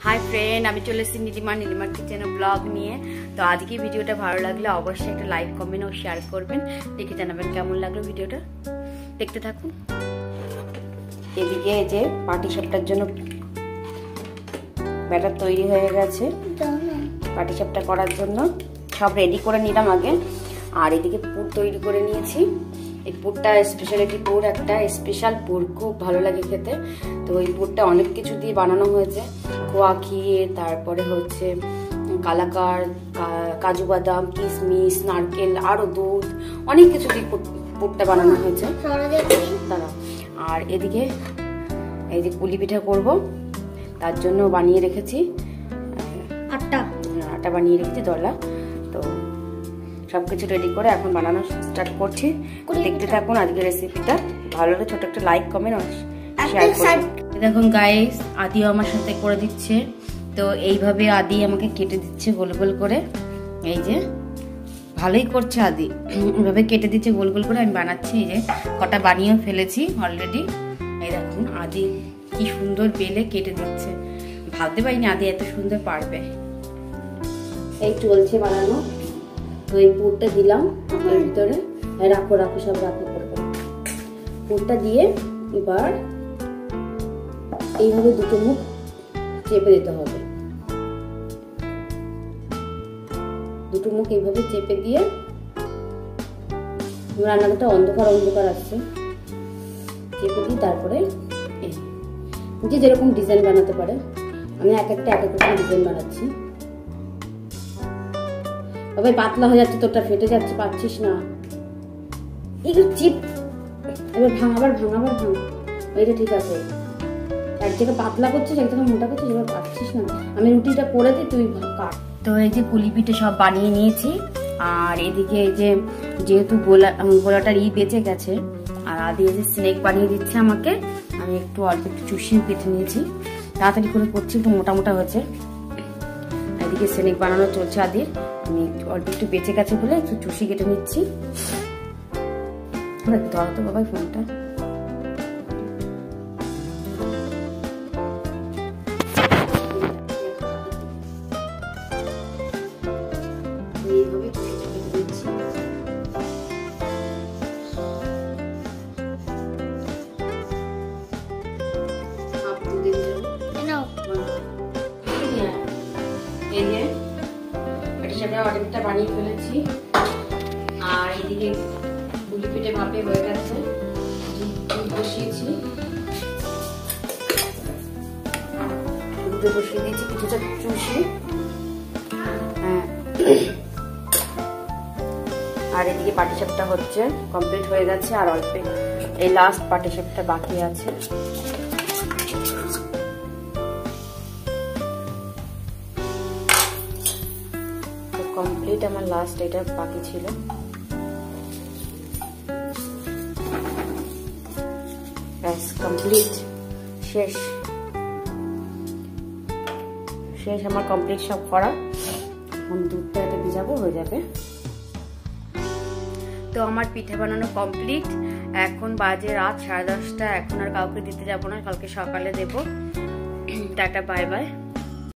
Hi friend আমি চলে এসেছি নীলিমার কিচেনে ব্লগ নিয়ে। তো আজকে ভিডিওটা ভালো লাগলে অবশ্যই একটা লাইক কমেন্ট ও শেয়ার করবেন, দেখে জানাবেন কেমন লাগলো ভিডিওটা। দেখতে থাকুন। এদিকে এই যে পাটিসাপটার জন্য ব্যাটার তৈরি হয়ে গেছে। পাটিসাপটা করার জন্য সব রেডি করে নিলাম আগে। আর এদিকে পুর তৈরি করে নিয়েছি। এই পুরটা স্পেশালিটি পুর, একটা স্পেশাল পুর, খুব ভালো লাগে খেতে। তো এই পুরটা অনেক কিছু দিয়ে বানানো হয়েছে, খোয়া ক্ষীর, তারপরে হচ্ছে কালাকার, কাজু বাদাম, কিশমিশ, নারকেল, আরো দুধ, অনেক কিছু দিয়ে পুরটা বানানো হয়েছে। দাঁড়াও। আর এদিকে এই যে পুলি পিঠা করব, তার জন্য বানিয়ে রেখেছি আটা বানিয়ে রেখেছি দলা। তো সবকিছু রেডি করে এখন বানানো স্টার্ট করছি। দেখতে থাকুন আজকের রেসিপিটা। ভালো লাগলে ছোট একটা লাইক কমেন্ট শেয়ার করুন। দেখুন গাইস, আদিও আমার সাথে করে দিচ্ছে। তো এইভাবে আদি আমাকে কেটে দিচ্ছে গোল গোল করে। এই যে ভালোই করছে আদি, এইভাবে কেটে দিচ্ছে গোল গোল করে। আমি বানাচ্ছি, এই যে কটা বানিয়েও ফেলেছি অলরেডি। এই দেখুন আদি কি সুন্দর বেলে কেটে দিচ্ছে, ভাবতে পারিনি আদি এত সুন্দর পারবে। এই চলছে বানানো। তো এই পুরটা দিলাম এর ভিতরে, রাখো সব রাখো করবো। পুরটা দিয়ে এবার এইভাবে দুটো মুখ চেপে দিতে হবে। দুটো মুখ এইভাবে চেপে দিয়ে, রান্নাটা অন্ধকার আসছে, চেপে দিয়ে তারপরে যে যেরকম ডিজাইন বানাতে পারে। আমি এক একটা ডিজাইন বানাচ্ছি। তবে পাতলা হয়ে যাচ্ছে, তোরটা ফেটে যাচ্ছে, পাচ্ছিস না। একটু চিপ, এবার ভাঙাবার ভাঙ। এইটা ঠিক আছে। এক জায়গায় পাতলা করছিস, এক জায়গায় মোটা করছিস, এবার পাচ্ছিস না। আমি রুটিটা করে দিই, তুই কাট। তো এই যে পুলি পিঠে সব বানিয়ে নিয়েছি। আর এদিকে এই যে যেহেতু গোলাটার বেঁচে গেছে, আর আদি এই যে স্নেক বানিয়ে দিচ্ছে আমাকে। আমি একটু অল্প একটু চুষিয়ে কেটে নিয়েছি, তাড়াতাড়ি করে করছি, একটু মোটা হয়েছে। এদিকে স্নেক বানানো চলছে আদির। আমি অল্প একটু বেঁচে গেছে বলে একটু চুষি কেটে নিচ্ছি। ধরো তো বাবাই ফোনটা। এইভাবে চুষি কেটে দিচ্ছি। এই যে পাটিসাপটা অনেকটা বানিয়ে ফেলেছি। আর এইদিকে পুলি পিঠে ভাপে হয়ে গেছে, দুধ বসিয়েছি, দুধে বসিয়ে দিয়েছি কিছুটা চুষি। আর এদিকে পাটিসাপটা হচ্ছে কমপ্লিট হয়ে গেছে। আর অল্প এই লাস্ট পাটিসাপটা বাকি আছে। কমপ্লিট আমার লাস্ট এটা বাকি ছিল। ব্যাস কমপ্লিট, শেষ আমার কমপ্লিট সব করা। এখন দুধটা এটা ভিজাবো, হয়ে যাবে। তো আমার পিঠে বানানো কমপ্লিট। এখন বাজে রাত 10:30। এখন আর কাউকে দিতে যাবো না, কালকে সকালে দেবো। Tata, bye bye.